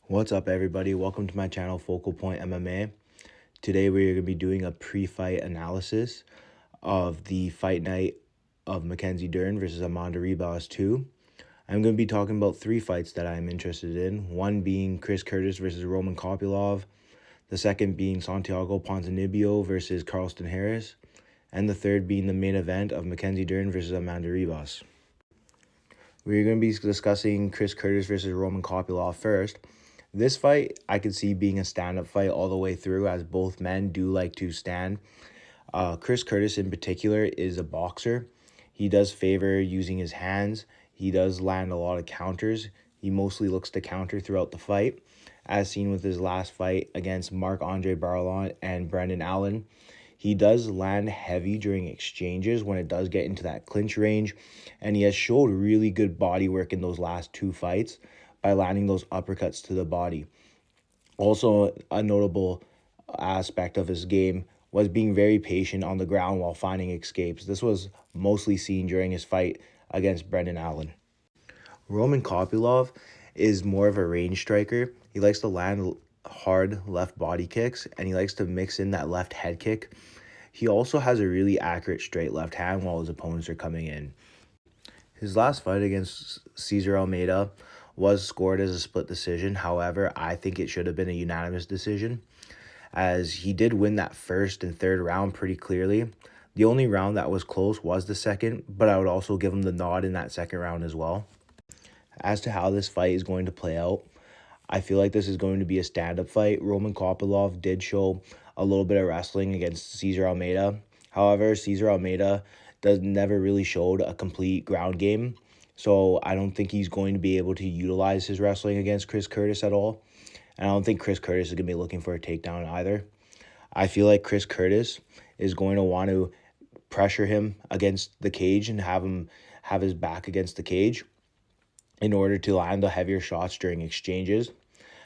What's up, everybody? Welcome to my channel, Focal Point MMA. Today we're going to be doing a pre-fight analysis of the fight night of Mackenzie Dern versus Ribas 2. I'm going to be talking about three fights that I'm interested in. One being Chris Curtis versus Roman Kopylov. The second being Santiago Ponzinibbio versus Carlston Harris. And the third being the main event of Mackenzie Dern versus Ribas. We're going to be discussing Chris Curtis versus Roman Kopylov first. This fight, I could see being a stand-up fight all the way through, as both men do like to stand. Chris Curtis in particular is a boxer. He does favor using his hands. He does land a lot of counters. He mostly looks to counter throughout the fight, as seen with his last fight against Marc-Andre Barlon and Brendan Allen. He does land heavy during exchanges when it does get into that clinch range, and he has showed really good body work in those last two fights by landing those uppercuts to the body. Also, a notable aspect of his game was being very patient on the ground while finding escapes. This was mostly seen during his fight against Brendan Allen. Roman Kopylov is more of a range striker. He likes to land hard left body kicks, and he likes to mix in that left head kick. He also has a really accurate straight left hand while his opponents are coming in. His last fight against Cesar Almeida was scored as a split decision. However, I think it should have been a unanimous decision, as he did win that first and third round pretty clearly. The only round that was close was the second, but I would also give him the nod in that second round as well. As to how this fight is going to play out, I feel like this is going to be a stand-up fight. Roman Kopylov did show a little bit of wrestling against Cesar Almeida. However, Cesar Almeida never really showed a complete ground game, so I don't think he's going to be able to utilize his wrestling against Chris Curtis at all. And I don't think Chris Curtis is going to be looking for a takedown either. I feel like Chris Curtis is going to want to pressure him against the cage and have him have his back against the cage in order to land the heavier shots during exchanges.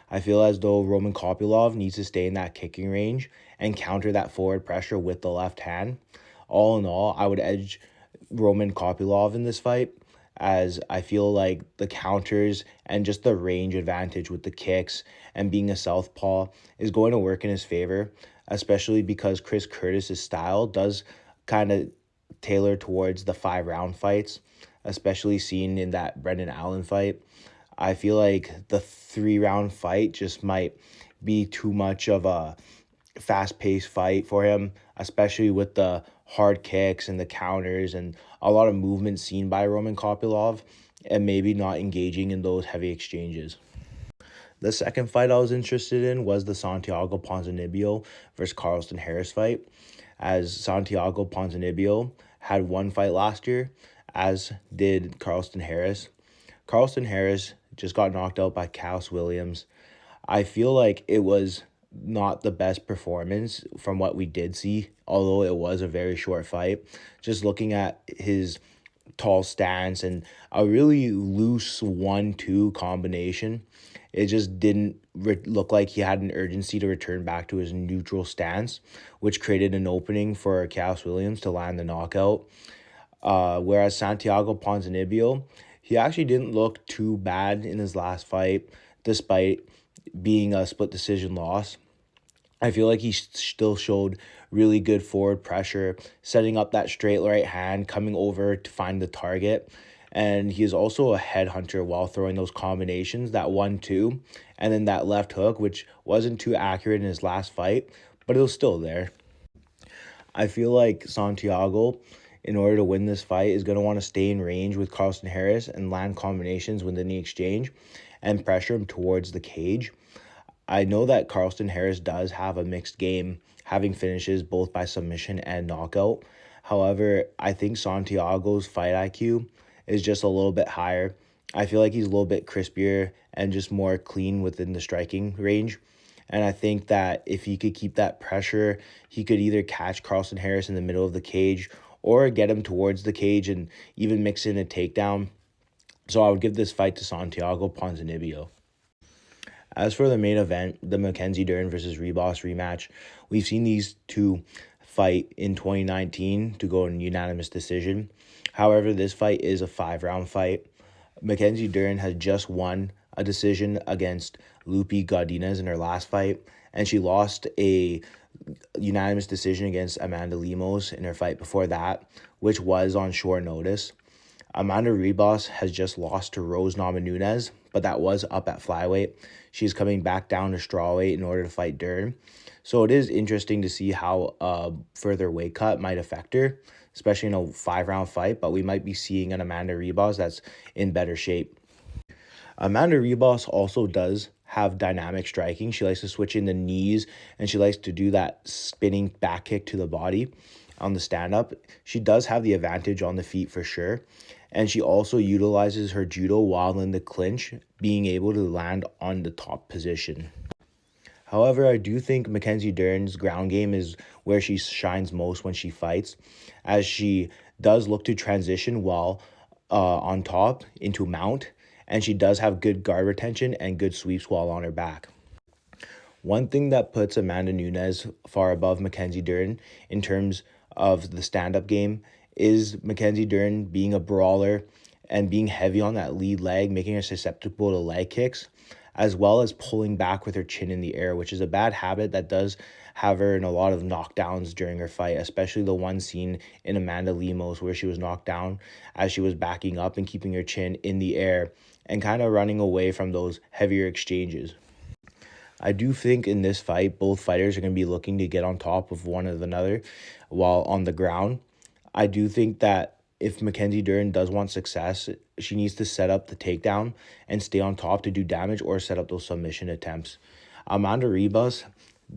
I feel as though Roman Kopylov needs to stay in that kicking range and counter that forward pressure with the left hand. All in all, I would edge Roman Kopylov in this fight, as I feel like the counters and just the range advantage with the kicks and being a southpaw is going to work in his favor, especially because Chris Curtis's style does kind of tailor towards the 5-round fights, especially seen in that Brendan Allen fight. I feel like the 3-round fight just might be too much of a fast-paced fight for him, especially with the hard kicks and the counters and a lot of movement seen by Roman Kopylov, and maybe not engaging in those heavy exchanges. The second fight I was interested in was the Santiago Ponzinibbio versus Carlston Harris fight, as Santiago Ponzinibbio had one fight last year, as did Carlston Harris. Carlston Harris just got knocked out by Kyle Williams. I feel like it was not the best performance from what we did see, although it was a very short fight. Just looking at his tall stance and a really loose 1-2 combination, it just didn't look like he had an urgency to return back to his neutral stance, which created an opening for Kyle Williams to land the knockout. Whereas Santiago Ponzinibbio, he actually didn't look too bad in his last fight, despite being a split decision loss. I feel like he still showed really good forward pressure, setting up that straight right hand, coming over to find the target. And he is also a headhunter while throwing those combinations, that 1-2, and then that left hook, which wasn't too accurate in his last fight, but it was still there. I feel like Santiago, in order to win this fight, is going to want to stay in range with Carlston Harris and land combinations within the exchange and pressure him towards the cage. I know that Carlston Harris does have a mixed game, having finishes both by submission and knockout. However, I think Santiago's fight IQ is just a little bit higher. I feel like he's a little bit crispier and just more clean within the striking range. And I think that if he could keep that pressure, he could either catch Carlston Harris in the middle of the cage or get him towards the cage and even mix in a takedown. So I would give this fight to Santiago Ponzinibbio. As for the main event, the Mackenzie Dern versus Ribas rematch, we've seen these two fight in 2019 to go in unanimous decision. However, this fight is a 5-round fight. Mackenzie Dern has just won a decision against Lupi Godinez in her last fight, and she lost a unanimous decision against Amanda Lemos in her fight before that, which was on short notice. Amanda Ribas has just lost to Rose Namajunas, but that was up at flyweight. She's coming back down to strawweight in order to fight Dern. So it is interesting to see how a further weight cut might affect her, especially in a 5-round fight, but we might be seeing an Amanda Ribas that's in better shape. Amanda Ribas also does have dynamic striking. She likes to switch in the knees, and she likes to do that spinning back kick to the body on the stand-up. She does have the advantage on the feet for sure, and she also utilizes her judo while in the clinch, being able to land on the top position. However, I do think Mackenzie Dern's ground game is where she shines most when she fights, as she does look to transition while on top into mount, and she does have good guard retention and good sweeps while on her back. One thing that puts Amanda Nunes far above Mackenzie Dern in terms of the stand-up game is Mackenzie Dern being a brawler and being heavy on that lead leg, making her susceptible to leg kicks, as well as pulling back with her chin in the air, which is a bad habit that does have her in a lot of knockdowns during her fight, especially the one scene in Amanda Lemos where she was knocked down as she was backing up and keeping her chin in the air and kind of running away from those heavier exchanges. I do think in this fight, both fighters are going to be looking to get on top of one another while on the ground. I do think that if Mackenzie Dern does want success, she needs to set up the takedown and stay on top to do damage or set up those submission attempts. Amanda Ribas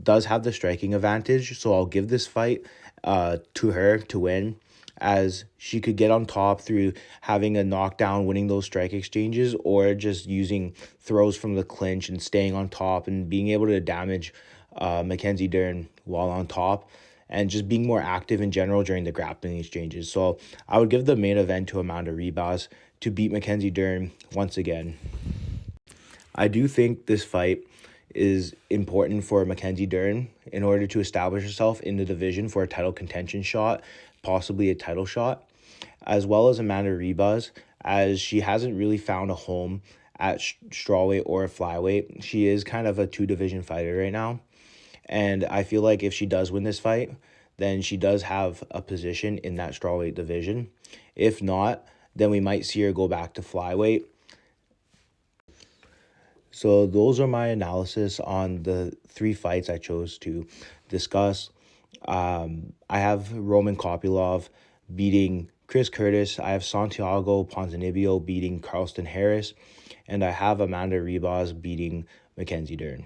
does have the striking advantage, so I'll give this fight to her to win, as she could get on top through having a knockdown, winning those strike exchanges, or just using throws from the clinch and staying on top and being able to damage Mackenzie Dern while on top, and just being more active in general during the grappling exchanges. So I would give the main event to Amanda Ribas to beat Mackenzie Dern once again. I do think this fight is important for Mackenzie Dern in order to establish herself in the division for a title contention shot, possibly a title shot, as well as Amanda Ribas, as she hasn't really found a home at strawweight or flyweight. She is kind of a two-division fighter right now, and I feel like if she does win this fight, then she does have a position in that strawweight division. If not, then we might see her go back to flyweight. So those are my analysis on the 3 fights I chose to discuss. I have Roman Kopylov beating Chris Curtis. I have Santiago Ponzinibbio beating Carlston Harris. And I have Amanda Ribas beating Mackenzie Dern.